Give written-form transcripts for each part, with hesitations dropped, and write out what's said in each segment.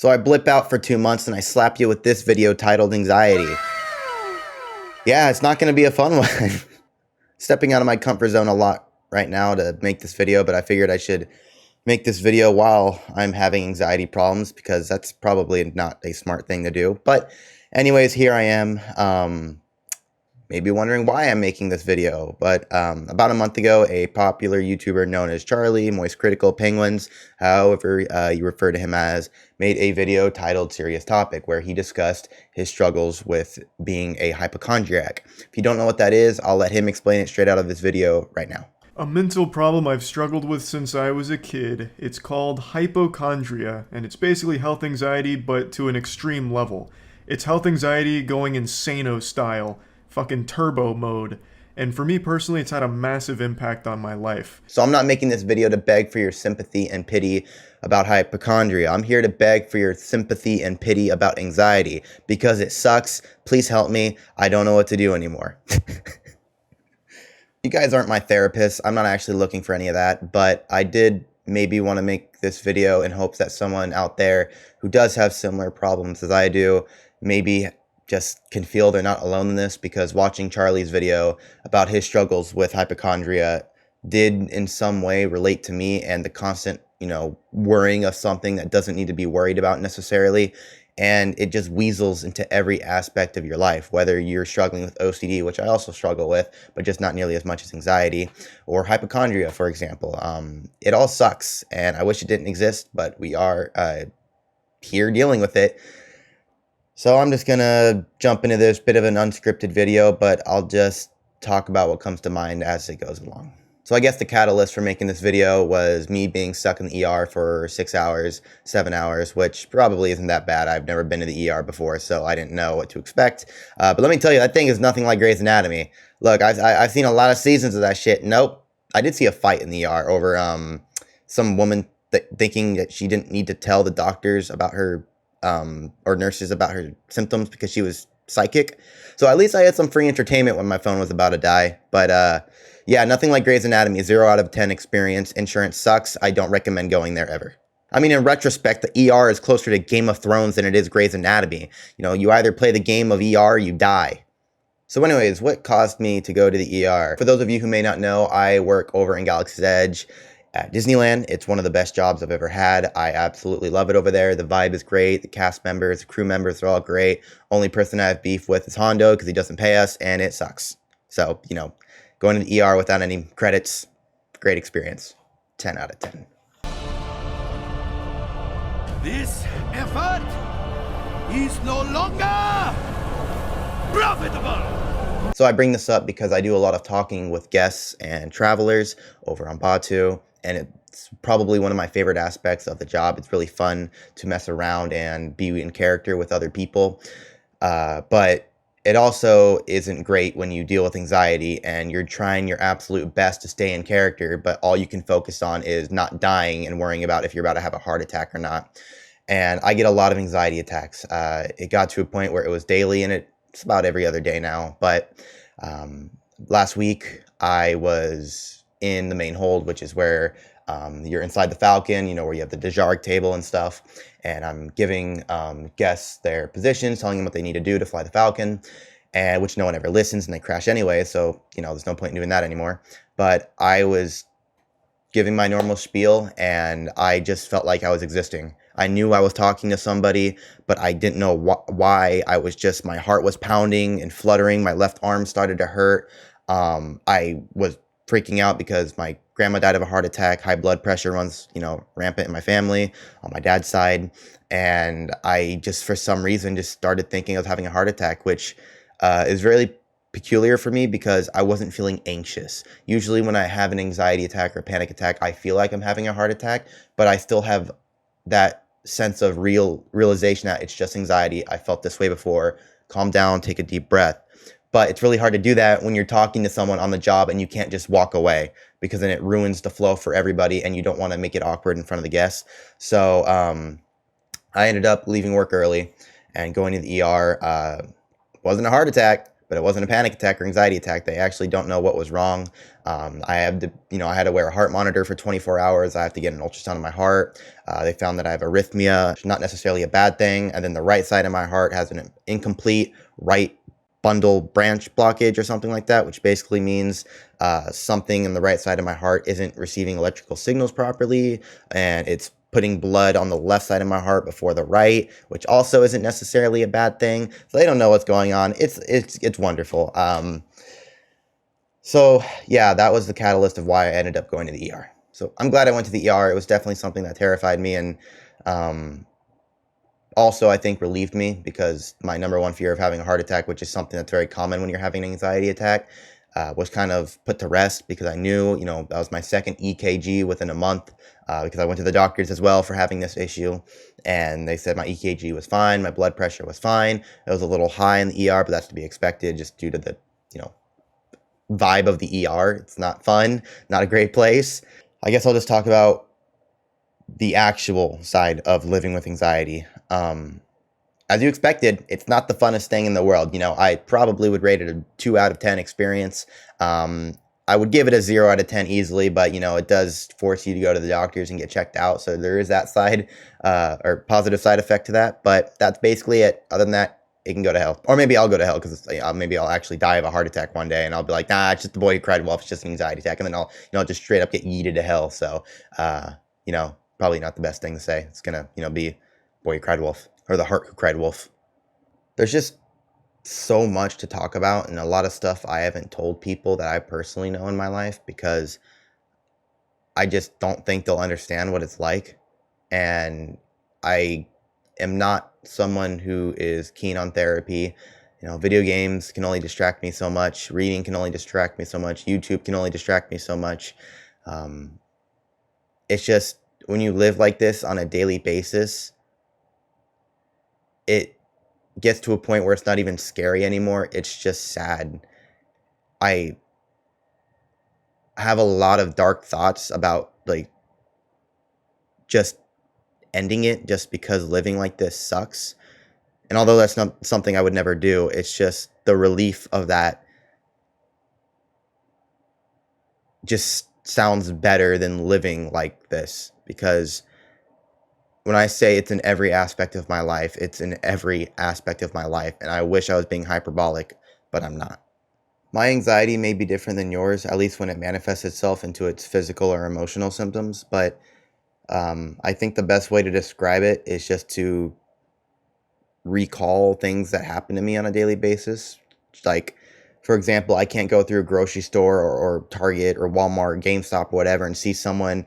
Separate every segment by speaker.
Speaker 1: So I blip out for 2 months and I slap you with this video titled Anxiety. Yeah, it's not going to be a fun one. Stepping out of my comfort zone a lot right now to make this video, but I figured I should make this video while I'm having anxiety problems because that's probably not a smart thing to do. But anyways, here I am. Maybe wondering why I'm making this video, but about a month ago, a popular YouTuber known as Charlie, Moist Critical Penguins, however you refer to him as, made a video titled Serious Topic, where he discussed his struggles with being a hypochondriac. If you don't know what that is, I'll let him explain it straight out of this video right now.
Speaker 2: A mental problem I've struggled with since I was a kid. It's called hypochondria, and it's basically health anxiety, but to an extreme level. It's health anxiety going insano style. Fucking turbo mode. And for me personally, it's had a massive impact on my life.
Speaker 1: So I'm not making this video to beg for your sympathy and pity about hypochondria. I'm here to beg for your sympathy and pity about anxiety because it sucks. Please help me. I don't know what to do anymore. You guys aren't my therapist. I'm not actually looking for any of that, but I did maybe want to make this video in hopes that someone out there who does have similar problems as I do, maybe just can feel they're not alone in this, because watching Charlie's video about his struggles with hypochondria did in some way relate to me and the constant, worrying of something that doesn't need to be worried about necessarily. And it just weasels into every aspect of your life, whether you're struggling with OCD, which I also struggle with, but just not nearly as much as anxiety, or hypochondria, for example. It all sucks, and I wish it didn't exist, but we are here dealing with it. So I'm just going to jump into this bit of an unscripted video, but I'll just talk about what comes to mind as it goes along. So I guess the catalyst for making this video was me being stuck in the ER for 6 hours, 7 hours, which probably isn't that bad. I've never been to the ER before, so I didn't know what to expect. But let me tell you, that thing is nothing like Grey's Anatomy. Look, I've seen a lot of seasons of that shit. Nope. I did see a fight in the ER over some woman thinking that she didn't need to tell the doctors about her or nurses about her symptoms because she was psychic. So at least I had some free entertainment when my phone was about to die. But yeah, nothing like Grey's Anatomy. 0 out of 10 experience. Insurance sucks. I don't recommend going there ever. I mean, in retrospect, the ER is closer to Game of Thrones than it is Grey's Anatomy. You either play the game of ER or you die. So anyways, what caused me to go to the ER? For those of you who may not know, I work over in Galaxy's Edge at Disneyland. It's one of the best jobs I've ever had. I absolutely love it over there. The vibe is great. The cast members, the crew members, they're all great. Only person I have beef with is Hondo because he doesn't pay us and it sucks. So, going to the ER without any credits, great experience. 10 out of 10.
Speaker 3: This effort is no longer profitable.
Speaker 1: So I bring this up because I do a lot of talking with guests and travelers over on Batuu, and it's probably one of my favorite aspects of the job. It's really fun to mess around and be in character with other people. But it also isn't great when you deal with anxiety and you're trying your absolute best to stay in character, but all you can focus on is not dying and worrying about if you're about to have a heart attack or not. And I get a lot of anxiety attacks. It got to a point where it was daily, and it's about every other day now. But last week I was in the main hold, which is where you're inside the Falcon, where you have the Dejarg table and stuff. And I'm giving guests their positions, telling them what they need to do to fly the Falcon, and which no one ever listens, and they crash anyway. So, there's no point in doing that anymore. But I was giving my normal spiel, and I just felt like I was existing. I knew I was talking to somebody, but I didn't know why. My heart was pounding and fluttering. My left arm started to hurt. I was freaking out because my grandma died of a heart attack. High blood pressure runs, rampant in my family on my dad's side. And I just, for some reason, just started thinking I was having a heart attack, which is really peculiar for me because I wasn't feeling anxious. Usually when I have an anxiety attack or a panic attack, I feel like I'm having a heart attack, but I still have that sense of realization that it's just anxiety. I felt this way before. Calm down, take a deep breath. But it's really hard to do that when you're talking to someone on the job and you can't just walk away, because then it ruins the flow for everybody and you don't want to make it awkward in front of the guests. So I ended up leaving work early and going to the ER. Wasn't a heart attack, but it wasn't a panic attack or anxiety attack. They actually don't know what was wrong. I had to wear a heart monitor for 24 hours. I have to get an ultrasound of my heart. They found that I have arrhythmia, not necessarily a bad thing. And then the right side of my heart has an incomplete right bundle branch blockage or something like that, which basically means something in the right side of my heart isn't receiving electrical signals properly, and it's putting blood on the left side of my heart before the right, which also isn't necessarily a bad thing. So they don't know what's going on. It's wonderful. So yeah, that was the catalyst of why I ended up going to the ER. So I'm glad I went to the ER. It was definitely something that terrified me, and also I think relieved me, because my number one fear of having a heart attack, which is something that's very common when you're having an anxiety attack, was kind of put to rest, because I knew, that was my second EKG within a month, because I went to the doctors as well for having this issue, and they said my EKG was fine, my blood pressure was fine. It was a little high in the ER, but that's to be expected just due to the, vibe of the ER. It's not fun, not a great place. I guess I'll just talk about the actual side of living with anxiety. As you expected, it's not the funnest thing in the world. I probably would rate it a 2 out of 10 experience. I would give it a 0 out of 10 easily, but it does force you to go to the doctors and get checked out. So there is that side, or positive side effect to that. But that's basically it. Other than that, it can go to hell. Or maybe I'll go to hell, because maybe I'll actually die of a heart attack one day, and I'll be like, nah, it's just the boy who cried wolf. It's just an anxiety attack, and then I'll just straight up get yeeted to hell. So, probably not the best thing to say. It's gonna, be boy who cried wolf, or the heart who cried wolf. There's just so much to talk about, and a lot of stuff I haven't told people that I personally know in my life, because I just don't think they'll understand what it's like. And I am not someone who is keen on therapy. Video games can only distract me so much. Reading can only distract me so much. YouTube can only distract me so much. It's just, when you live like this on a daily basis, it gets to a point where it's not even scary anymore. It's just sad. I have a lot of dark thoughts about just ending it, just because living like this sucks. And although that's not something I would never do, it's just the relief of that just sounds better than living like this. Because when I say it's in every aspect of my life, it's in every aspect of my life. And I wish I was being hyperbolic, but I'm not. My anxiety may be different than yours, at least when it manifests itself into its physical or emotional symptoms. But I think the best way to describe it is just to recall things that happen to me on a daily basis. Like, for example, I can't go through a grocery store or Target or Walmart, GameStop, or whatever, and see someone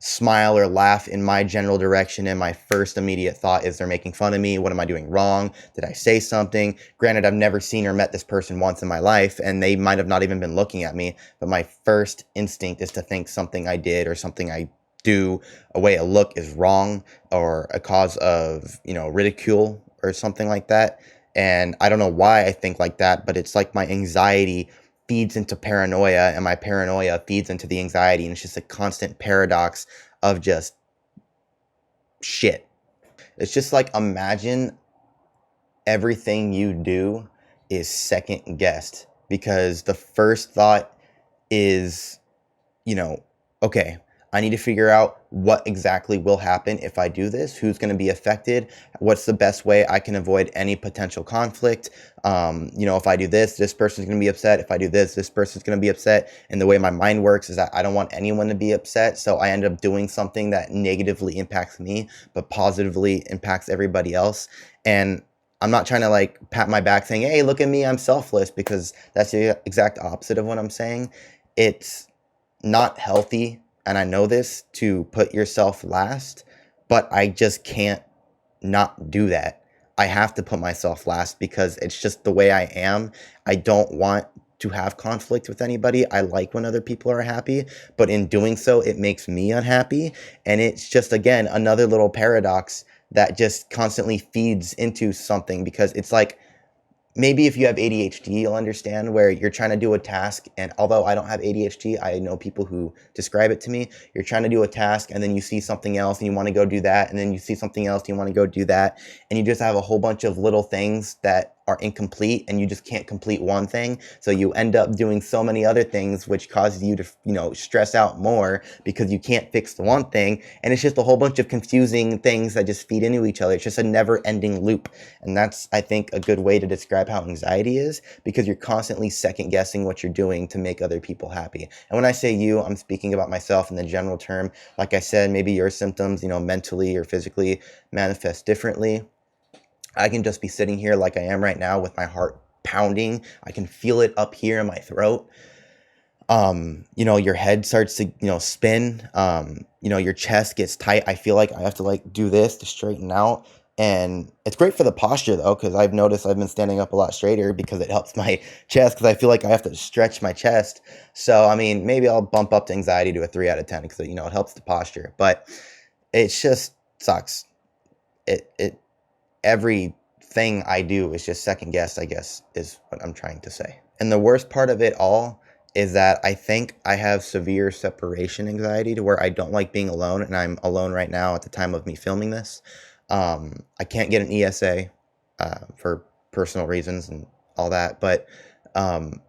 Speaker 1: smile or laugh in my general direction, and my first immediate thought is, they're making fun of me. What am I doing wrong? Did I say something? Granted, I've never seen or met this person once in my life, and they might have not even been looking at me, but my first instinct is to think something I did or something I do, a way I look, is wrong, or a cause of, ridicule or something like that. And I don't know why I think like that, but it's like my anxiety feeds into paranoia, and my paranoia feeds into the anxiety, and it's just a constant paradox of just shit. It's just like, imagine everything you do is second guessed, because the first thought is, okay, I need to figure out what exactly will happen if I do this, who's going to be affected, what's the best way I can avoid any potential conflict. If I do this, this person's going to be upset. If I do this, this person's going to be upset. And the way my mind works is that I don't want anyone to be upset. So I end up doing something that negatively impacts me, but positively impacts everybody else. And I'm not trying to pat my back saying, hey, look at me, I'm selfless, because that's the exact opposite of what I'm saying. It's not healthy, and I know this, to put yourself last, but I just can't not do that. I have to put myself last, because it's just the way I am. I don't want to have conflict with anybody. I like when other people are happy, but in doing so, it makes me unhappy. And it's just, again, another little paradox that just constantly feeds into something, because it's like, maybe if you have ADHD, you'll understand, where you're trying to do a task, and although I don't have ADHD, I know people who describe it to me. You're trying to do a task, and then you see something else, and you want to go do that, and then you see something else, and you want to go do that, and you just have a whole bunch of little things that are incomplete and you just can't complete one thing. So you end up doing so many other things, which causes you to, you know, stress out more because you can't fix the one thing. And it's just a whole bunch of confusing things that just feed into each other. It's just a never ending loop. And that's, I think, a good way to describe how anxiety is, because you're constantly second guessing what you're doing to make other people happy. And when I say you, I'm speaking about myself in the general term. Like I said, maybe your symptoms, you know, mentally or physically manifest differently. I can just be sitting here like I am right now with my heart pounding. I can feel it up here in my throat. You know, your head starts to, you know, spin. You know, your chest gets tight. I feel like I have to like do this to straighten out. And it's great for the posture though, because I've noticed I've been standing up a lot straighter because it helps my chest, because I feel like I have to stretch my chest. So, I mean, maybe I'll bump up the anxiety to a 3 out of 10 because, you know, it helps the posture. But it just sucks. Everything I do is just second guessed, I guess, is what I'm trying to say. And the worst part of it all is that I think I have severe separation anxiety, to where I don't like being alone, and I'm alone right now at the time of me filming this. I can't get an ESA for personal reasons and all that, but I'm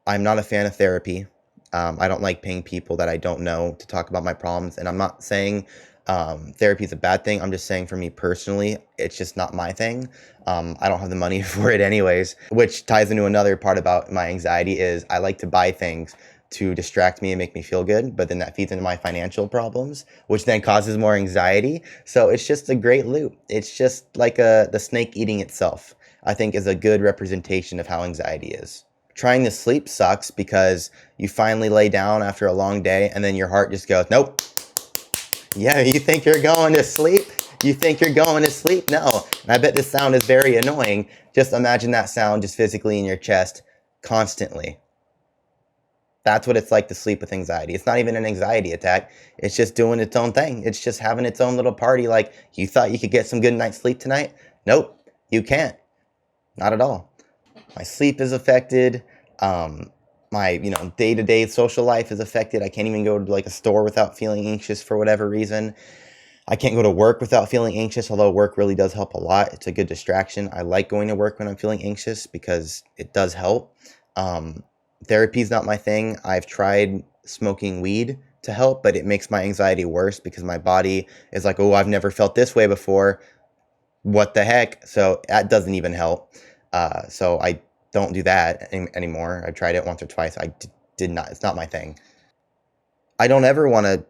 Speaker 1: not a fan of therapy. I don't like paying people that I don't know to talk about my problems, and I'm not saying therapy is a bad thing. I'm just saying, for me personally, it's just not my thing. I don't have the money for it anyways, which ties into another part about my anxiety is I like to buy things to distract me and make me feel good, but then that feeds into my financial problems, which then causes more anxiety. So it's just a great loop. It's just like the snake eating itself, I think, is a good representation of how anxiety is. Trying to sleep sucks because you finally lay down after a long day and then your heart just goes, nope. Yeah, you think you're going to sleep? You think you're going to sleep? No. And I bet this sound is very annoying. Just imagine that sound just physically in your chest constantly. That's what it's like to sleep with anxiety. It's not even an anxiety attack. It's just doing its own thing. It's just having its own little party. Like, you thought you could get some good night's sleep tonight? Nope, you can't. Not at all. My sleep is affected. My, you know, day-to-day social life is affected. I can't even go to like a store without feeling anxious for whatever reason. I can't go to work without feeling anxious, although work really does help a lot. It's a good distraction. I like going to work when I'm feeling anxious because it does help. Therapy is not my thing. I've tried smoking weed to help, but it makes my anxiety worse because my body is like, oh, I've never felt this way before. What the heck? So that doesn't even help. So I don't do that anymore. I tried it once or twice. I did not. It's not my thing. I don't ever want to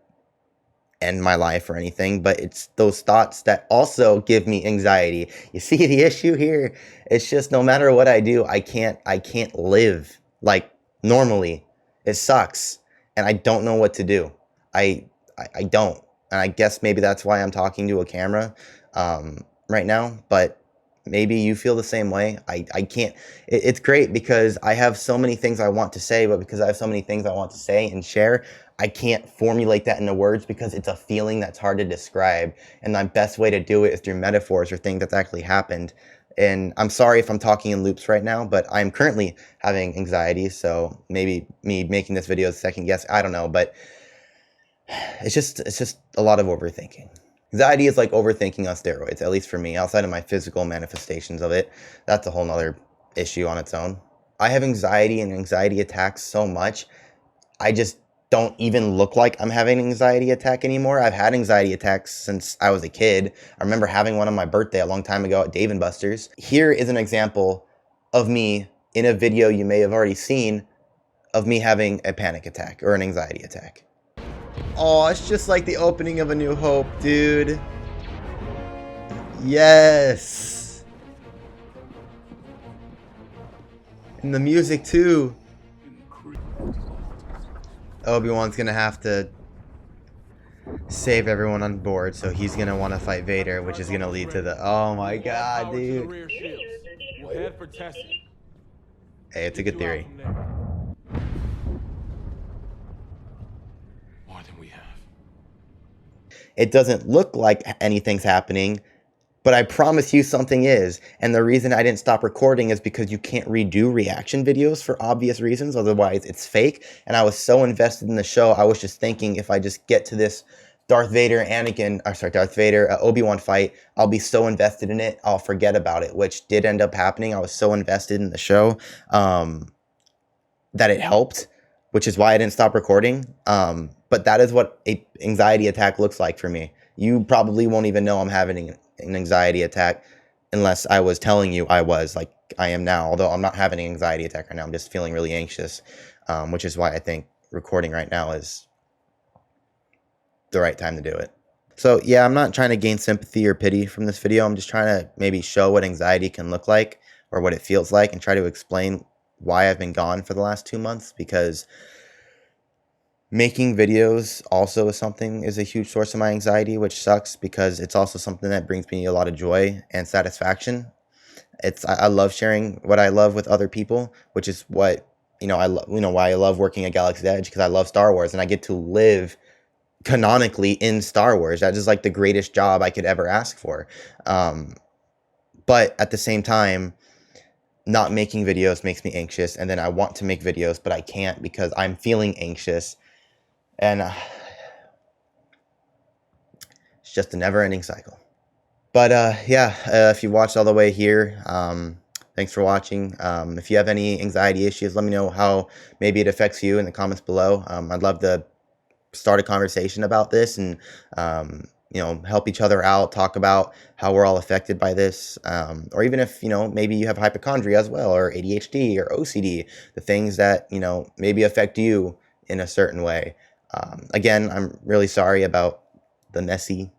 Speaker 1: end my life or anything, but it's those thoughts that also give me anxiety. You see the issue here? It's just no matter what I do, I can't live like normally. It sucks, and I don't know what to do. I don't, and I guess maybe that's why I'm talking to a camera right now, but maybe you feel the same way. I can't. It's great because I have so many things I want to say, but because I have so many things I want to say and share, I can't formulate that into words because it's a feeling that's hard to describe. And the best way to do it is through metaphors or things that's actually happened. And I'm sorry if I'm talking in loops right now, but I'm currently having anxiety. So maybe me making this video is second guess. I don't know, but it's just a lot of overthinking. Anxiety is like overthinking on steroids, at least for me, outside of my physical manifestations of it. That's a whole nother issue on its own. I have anxiety and anxiety attacks so much, I just don't even look like I'm having an anxiety attack anymore. I've had anxiety attacks since I was a kid. I remember having one on my birthday a long time ago at Dave & Buster's. Here is an example of me in a video you may have already seen of me having a panic attack or an anxiety attack. Oh, it's just like the opening of A New Hope, dude. Yes. And the music too. Obi-Wan's gonna have to save everyone on board, so he's gonna want to fight Vader, which is gonna lead to the... Oh my god, dude.
Speaker 3: We'll head for Tessie.
Speaker 1: Hey, it's a good theory.
Speaker 3: More than we have.
Speaker 1: It doesn't look like anything's happening, but I promise you something is. And the reason I didn't stop recording is because you can't redo reaction videos for obvious reasons. Otherwise, it's fake. And I was so invested in the show, I was just thinking if I just get to this Darth Vader, Obi-Wan fight, I'll be so invested in it, I'll forget about it, which did end up happening. I was so invested in the show that it helped, which is why I didn't stop recording. But that is what an anxiety attack looks like for me. You probably won't even know I'm having an anxiety attack unless I was telling you I was, like I am now. Although I'm not having an anxiety attack right now. I'm just feeling really anxious, which is why I think recording right now is the right time to do it. So yeah, I'm not trying to gain sympathy or pity from this video. I'm just trying to maybe show what anxiety can look like or what it feels like and try to explain why I've been gone for the last 2 months, because making videos also is a huge source of my anxiety, which sucks because it's also something that brings me a lot of joy and satisfaction. I love sharing what I love with other people, which is what, why I love working at Galaxy's Edge, because I love Star Wars and I get to live canonically in Star Wars. That is like the greatest job I could ever ask for. But at the same time, not making videos makes me anxious, and then I want to make videos, but I can't because I'm feeling anxious, and it's just a never-ending cycle. But if you watched all the way here, thanks for watching. If you have any anxiety issues, let me know how maybe it affects you in the comments below. I'd love to start a conversation about this and help each other out, talk about how we're all affected by this, or even if maybe you have hypochondria as well, or ADHD or OCD, the things that maybe affect you in a certain way. Again, I'm really sorry about the messy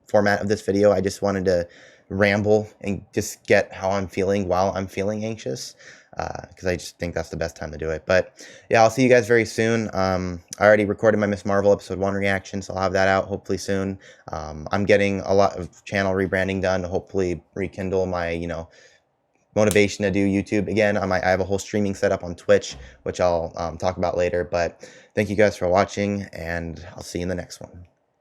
Speaker 1: format of this video. I just wanted to ramble and just get how I'm feeling while I'm feeling anxious, because I just think that's the best time to do it. But yeah, I'll see you guys very soon. I already recorded my Ms. Marvel episode 1 reaction, so I'll have that out hopefully soon. I'm getting a lot of channel rebranding done to hopefully rekindle my motivation to do YouTube again. I have a whole streaming setup on Twitch, which I'll talk about later. But thank you guys for watching, and I'll see you in the next one.